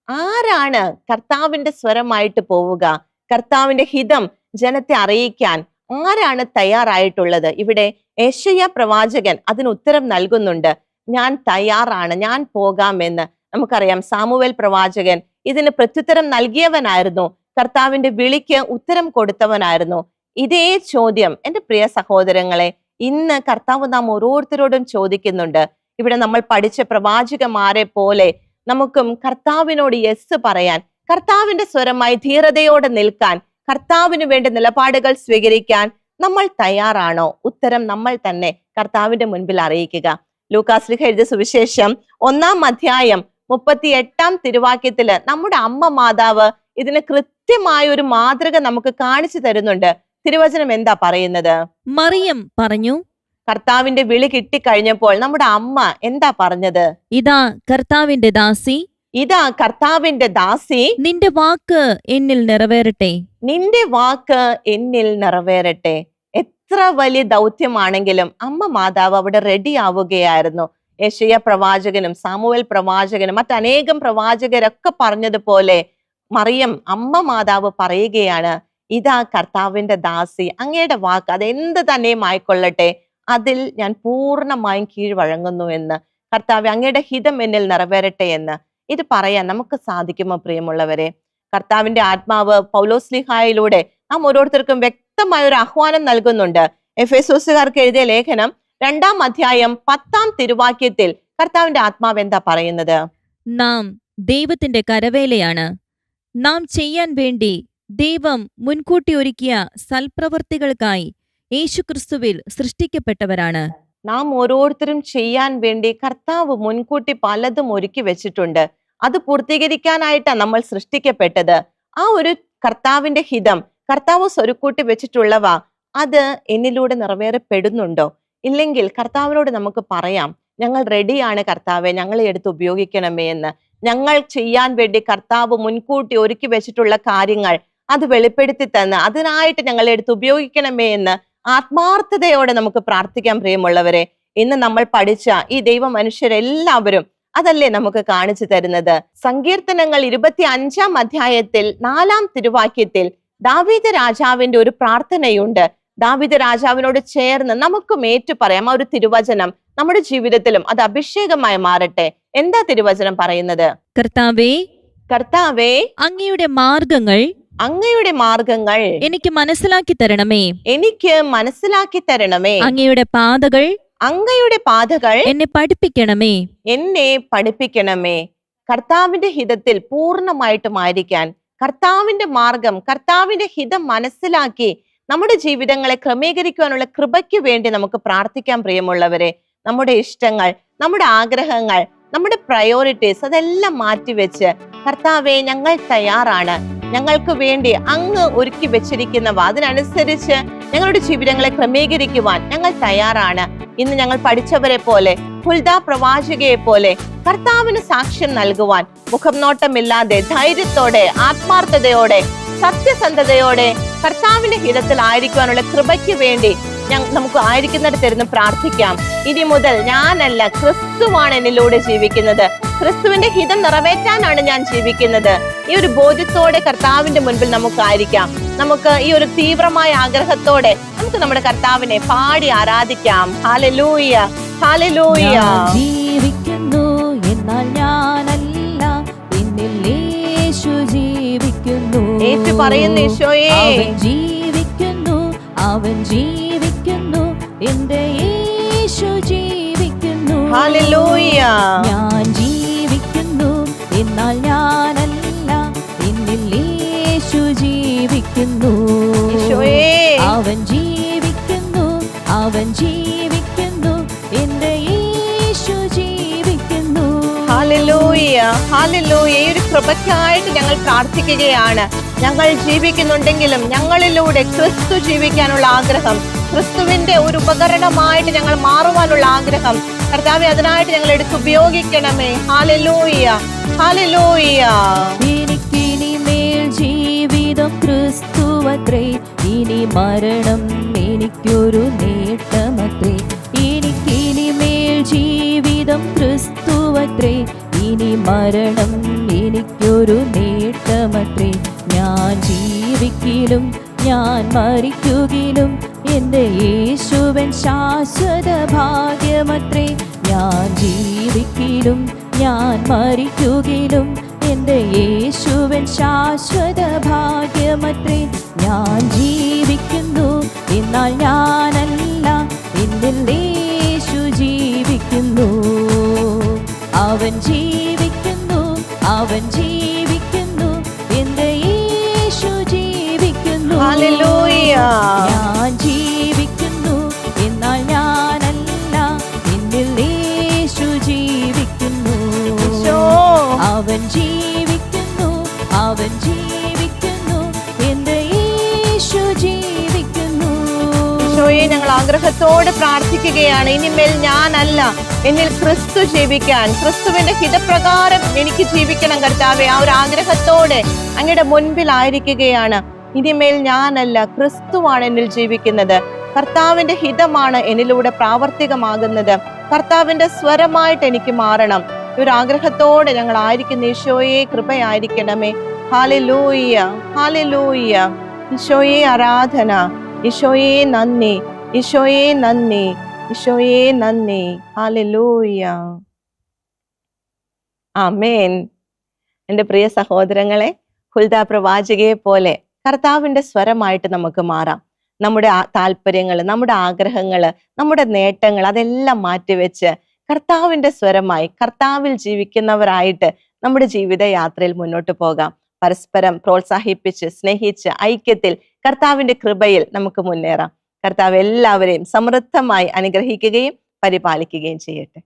ആരാണ് കർത്താവിന്റെ സ്വരമായിട്ട് പോവുക? കർത്താവിന്റെ ഹിതം ജനത്തെ അറിയിക്കാൻ ആരാണ് തയ്യാറായിട്ടുള്ളത്? ഇവിടെ യെശയ്യാ പ്രവാചകൻ അതിന് ഉത്തരം നൽകുന്നുണ്ട്. ഞാൻ തയ്യാറാണ്, ഞാൻ പോകാമെന്ന്. നമുക്കറിയാം, സാമുവേൽ പ്രവാചകൻ ഇതിന് പ്രത്യുത്തരം നൽകിയവനായിരുന്നു. കർത്താവിന്റെ വിളിക്ക് ഉത്തരം കൊടുത്തവനായിരുന്നു. ഇതേ ചോദ്യം എന്റെ പ്രിയ സഹോദരങ്ങളെ ഇന്ന് കർത്താവ് നാം ഓരോരുത്തരോടും ചോദിക്കുന്നുണ്ട്. ഇവിടെ നമ്മൾ പഠിച്ച പ്രവാചകന്മാരെ പോലെ നമുക്കും കർത്താവിനോട് യെസ് പറയാൻ, കർത്താവിന്റെ സ്വരമായി ധീരതയോടെ നിൽക്കാൻ, കർത്താവിന് വേണ്ടി നിലപാടുകൾ സ്വീകരിക്കാൻ നമ്മൾ തയ്യാറാണോ? ഉത്തരം നമ്മൾ തന്നെ കർത്താവിന്റെ മുൻപിൽ അറിയിക്കുക. ലൂക്കാശ്ലീഹ എഴുതിയ സുവിശേഷം 1-ാം അധ്യായം 38-ാം തിരുവാക്യത്തില് നമ്മുടെ അമ്മ മാതാവ് ഇതിന് കൃത്യമായ ഒരു മാതൃക നമുക്ക് കാണിച്ചു തരുന്നുണ്ട്. തിരുവചനം എന്താ പറയുന്നത്? മറിയം പറഞ്ഞു, കർത്താവിന്റെ വിളി കിട്ടിക്കഴിഞ്ഞപ്പോൾ നമ്മുടെ അമ്മ എന്താ പറഞ്ഞത്? ഇതാ കർത്താവിന്റെ ദാസി, ഇതാ കർത്താവിന്റെ ദാസി, നിന്റെ വാക്ക് എന്നിൽ നിറവേറട്ടെ. നിന്റെ വാക്ക് എന്നിൽ നിറവേറട്ടെ. എത്ര വലിയ ദൗത്യമാണെങ്കിലും അമ്മ മാതാവ് അവിടെ റെഡി ആവുകയായിരുന്നു. യെശയ്യാ പ്രവാചകനും സാമുവേൽ പ്രവാചകനും മറ്റനേകം പ്രവാചകരൊക്കെ പറഞ്ഞതുപോലെ മറിയം അമ്മ മാതാവ് പറയുകയാണ്, ഇതാ കർത്താവിന്റെ ദാസി, അങ്ങയുടെ വാക്ക് അതെന്ത് തന്നെയും ആയിക്കൊള്ളട്ടെ, അതിൽ ഞാൻ പൂർണ്ണമായും കീഴ്വഴങ്ങുന്നു എന്ന്. കർത്താവ് അങ്ങയുടെ ഹിതം എന്നിൽ നിറവേറട്ടെ എന്ന് ഇത് പറയാൻ നമുക്ക് സാധിക്കുമോ പ്രിയമുള്ളവരെ? കർത്താവിന്റെ ആത്മാവ് പൗലോസ്ലീഹായിലൂടെ നാം ഓരോരുത്തർക്കും വ്യക്തമായ ഒരു ആഹ്വാനം നൽകുന്നുണ്ട്. എഫെസോസുകാർക്ക് എഴുതിയ ലേഖനം 2-ാം അധ്യായം 10-ാം തിരുവാക്യത്തിൽ കർത്താവിന്റെ ആത്മാവ് എന്താ പറയുന്നത്? നാം ദൈവത്തിന്റെ കരവേലയാണ്. നാം ചെയ്യാൻ വേണ്ടി ദൈവം മുൻകൂട്ടി ഒരുക്കിയ സൽപ്രവർത്തികൾക്കായി യേശുക്രിസ്തുവിൽ സൃഷ്ടിക്കപ്പെട്ടവരാണ്. നാം ഓരോരുത്തരും ചെയ്യാൻ വേണ്ടി കർത്താവ് മുൻകൂട്ടി പലതും ഒരുക്കി വെച്ചിട്ടുണ്ട്. അത് പൂർത്തീകരിക്കാനായിട്ടാണ് നമ്മൾ സൃഷ്ടിക്കപ്പെട്ടത്. ആ ഒരു കർത്താവിന്റെ ഹിതം, കർത്താവ് സ്വരുക്കൂട്ടി വെച്ചിട്ടുള്ളവ അത് എന്നിലൂടെ നിറവേറപ്പെടുന്നുണ്ടോ? ഇല്ലെങ്കിൽ കർത്താവിനോട് നമുക്ക് പറയാം, ഞങ്ങൾ റെഡിയാണ് കർത്താവെ, ഞങ്ങളെ എടുത്ത് ഉപയോഗിക്കണമേ എന്ന്. ഞങ്ങൾ ചെയ്യാൻ വേണ്ടി കർത്താവ് മുൻകൂട്ടി ഒരുക്കി വെച്ചിട്ടുള്ള കാര്യങ്ങൾ അത് വെളിപ്പെടുത്തി തന്ന് അതിനായിട്ട് ഞങ്ങളെ എടുത്ത് ഉപയോഗിക്കണമേ എന്ന് ആത്മാർത്ഥതയോടെ നമുക്ക് പ്രാർത്ഥിക്കാൻ പ്രിയമുള്ളവരെ. ഇന്ന് നമ്മൾ പഠിച്ച ഈ ദൈവ മനുഷ്യരെല്ലാവരും അതല്ലേ നമുക്ക് കാണിച്ചു തരുന്നത്. സങ്കീർത്തനങ്ങൾ 25-ാം അധ്യായത്തിൽ 4-ാം തിരുവാക്യത്തിൽ ദാവീദ് രാജാവിന്റെ ഒരു പ്രാർത്ഥനയുണ്ട്. ദാവീദ് രാജാവിനോട് ചേർന്ന് നമുക്കും ഏറ്റു പറയാം ആ ഒരു തിരുവചനം നമ്മുടെ ജീവിതത്തിലും അത് അഭിഷേകമായി മാറട്ടെ. എന്താ തിരുവചനം പറയുന്നത്? കർത്താവേ, കർത്താവേ, അങ്ങയുടെ മാർഗങ്ങൾ അങ്ങയുടെ മാർഗങ്ങൾ എനിക്ക് മനസ്സിലാക്കി തരണമേ. എനിക്ക് മനസ്സിലാക്കി തരണമേ. അങ്ങയുടെ പാതകൾ അങ്ങയുടെ പാതകൾ എന്നെ പഠിപ്പിക്കണമേ. എന്നെ പഠിപ്പിക്കണമേ. കർത്താവിന്റെ ഹിതത്തിൽ പൂർണ്ണമായിട്ടും ആയിരിക്കാൻ, കർത്താവിന്റെ മാർഗം, കർത്താവിന്റെ ഹിതം മനസ്സിലാക്കി നമ്മുടെ ജീവിതങ്ങളെ ക്രമീകരിക്കുവാനുള്ള കൃപയ്ക്ക് വേണ്ടി നമുക്ക് പ്രാർത്ഥിക്കാൻ പ്രിയമുള്ളവരെ. നമ്മുടെ ഇഷ്ടങ്ങൾ, നമ്മുടെ ആഗ്രഹങ്ങൾ, നമ്മുടെ പ്രയോറിറ്റീസ് അതെല്ലാം മാറ്റിവെച്ച് കർത്താവെ ഞങ്ങൾ തയ്യാറാണ്, ഞങ്ങൾക്ക് വേണ്ടി അങ്ങ് ഒരുക്കി വെച്ചിരിക്കുന്നവ അതിനനുസരിച്ച് ഞങ്ങളുടെ ജീവിതങ്ങളെ ക്രമീകരിക്കുവാൻ ഞങ്ങൾ തയ്യാറാണ്. ഇന്ന് ഞങ്ങൾ പഠിച്ചവരെ പോലെ, ഹുൽദ പ്രവാചകയെ പോലെ കർത്താവിന് സാക്ഷ്യം നൽകുവാൻ മുഖം നോട്ടമില്ലാതെ ധൈര്യത്തോടെ ആത്മാർത്ഥതയോടെ സത്യസന്ധതയോടെ കർത്താവിന്റെ ഹിതത്തിൽ ആയിരിക്കുവാനുള്ള കൃപയ്ക്ക് വേണ്ടി നമുക്ക് ആയിരിക്കുന്നിടത്തിരുന്ന് പ്രാർത്ഥിക്കാം. ഇനി മുതൽ ഞാനല്ല, ക്രിസ്തുവാണ് എന്നിലൂടെ ജീവിക്കുന്നത്, ക്രിസ്തുവിന്റെ ഹിതം നിറവേറ്റാനാണ് ഞാൻ ജീവിക്കുന്നത്. ഈ ഒരു ബോധ്യത്തോടെ കർത്താവിന്റെ മുൻപിൽ നമുക്കായിരിക്കാം. നമുക്ക് ഈ ഒരു തീവ്രമായ ആഗ്രഹത്തോടെ നമുക്ക് നമ്മുടെ കർത്താവിനെ പാടി ആരാധിക്കാം. Hallelujah, hallelujah. ജീവിക്കുന്നു എന്നാൽ ഞാനല്ല, എന്നിൽ യേശു ജീവിക്കുന്നു. ഏറ്റു പറയുന്നു ഈശോയേ. അവൻ ജീവിക്കുന്നു, അവൻ ജീവിക്കുന്നു, എന്റെ യേശു ജീവിക്കുന്നു. ഹല്ലേലൂയ. ഞാൻ ജീവിക്കുന്നു എന്നാൽ ഞാനല്ല, എന്നിൽ യേശു ജീവിക്കുന്നു. ഈശോയേ. അവൻ ജീവിക്കുന്നു, അവൻ ജീവിക്കുന്നു, എന്റെ യേശു ജീവിക്കുന്നു. Hallelujah, hallelujah. ഈ ഒരു കൃപയ്ക്കായിട്ട് ഞങ്ങൾ പ്രാർത്ഥിക്കുകയാണ്. ഞങ്ങൾ ജീവിക്കുന്നുണ്ടെങ്കിലും ഞങ്ങളിലൂടെ ക്രിസ്തു ജീവിക്കാനുള്ള ആഗ്രഹം, ക്രിസ്തുവിന്റെ ഒരു ഉപകരണമായിട്ട് ഞങ്ങൾ മാറുവാനുള്ള ആഗ്രഹം കർത്താവേ, അതിനായിട്ട് ഞങ്ങൾ എടുത്ത് ഉപയോഗിക്കണമേ. Hallelujah, hallelujah. എനിക്കിനിമേൽ ജീവിതം ക്രിസ്തുവത്രേ, ഇനി മരണം എനിക്കൊരു നേട്ടമത്രേ. എനിക്കിനിമേൽ ജീവിതം ക്രിസ്തുവത്രേ, ഇനി മരണം എനിക്കൊരു നേട്ടമത്രേ. ഞാൻ ജീവിക്കിലും ഞാൻ മരിക്കുകിലും എന്റെ യേശുവൻ ശാശ്വത ഭാഗ്യമത്രേ. ഞാൻ ജീവിക്കിലും ഞാൻ മരിക്കുകിലും എന്റെ യേശുവൻ ശാശ്വത ഭാഗ്യമത്രേ. ഞാൻ ജീവിക്കുന്നു എന്നാൽ ഞാനല്ല, എന്നിൽ യേശു ജീവിക്കുന്നു. അവൻ ജീവിക്കുന്നു, അവൻ ജീവിക്കുന്നു, എന്റെ യേശു ജീവിക്കുന്നു. ഹല്ലേലൂയ. ഞാൻ ജീവിക്കുന്നു, അവൻ ജീവിക്കുന്നു, എന്റെ യേശു ജീവിക്കുന്നു. ഈശോയെ, ഞങ്ങൾ ആഗ്രഹത്തോടെ പ്രാർത്ഥിക്കുകയാണ്. ഇനിമേൽ ഞാനല്ല, എന്നിൽ ക്രിസ്തു ജീവിക്കാൻ, ക്രിസ്തുവിന്റെ ഹിതപ്രകാരം എനിക്ക് ജീവിക്കണം കർത്താവെ. ആ ഒരു ആഗ്രഹത്തോടെ അങ്ങയുടെ മുൻപിലായിരിക്കുകയാണ്. ഇനിമേൽ ഞാനല്ല, ക്രിസ്തുവാണ് എന്നിൽ ജീവിക്കുന്നത്. കർത്താവിന്റെ ഹിതമാണ് എന്നിലൂടെ പ്രാവർത്തികമാകുന്നത്. കർത്താവിന്റെ സ്വരമായിട്ട് എനിക്ക് മാറണം. ഈ ഒരു ആഗ്രഹത്തോടെ ഞങ്ങൾ ആയിരിക്കുന്ന ഈശോയെ കൃപയായിരിക്കണമേ. Hallelujah, hallelujah. ഈശോയെ ആരാധന, ഈശോയെ നന്ദി, ഈശോയെ നന്ദി, ഈശോയെ നന്ദി. ഹല്ലേലൂയ, ആമേൻ. എൻ്റെ പ്രിയ സഹോദരങ്ങളെ, ഹുൽദാ പ്രവാചകയെ പോലെ കർത്താവിന്റെ സ്വരമായിട്ട് നമുക്ക് മാറാം. നമ്മുടെ താല്പര്യങ്ങൾ, നമ്മുടെ ആഗ്രഹങ്ങൾ, നമ്മുടെ നേട്ടങ്ങൾ അതെല്ലാം മാറ്റിവെച്ച് കർത്താവിന്റെ സ്വരമായി കർത്താവിൽ ജീവിക്കുന്നവരായിട്ട് നമ്മുടെ ജീവിത യാത്രയിൽ മുന്നോട്ട് പോകാം. പരസ്പരം പ്രോത്സാഹിപ്പിച്ച് സ്നേഹിച്ച് ഐക്യത്തിൽ കർത്താവിന്റെ കൃപയിൽ നമുക്ക് മുന്നേറാം. കർത്താവ് എല്ലാവരെയും സമൃദ്ധമായി അനുഗ്രഹിക്കുകയും പരിപാലിക്കുകയും ചെയ്യട്ടെ.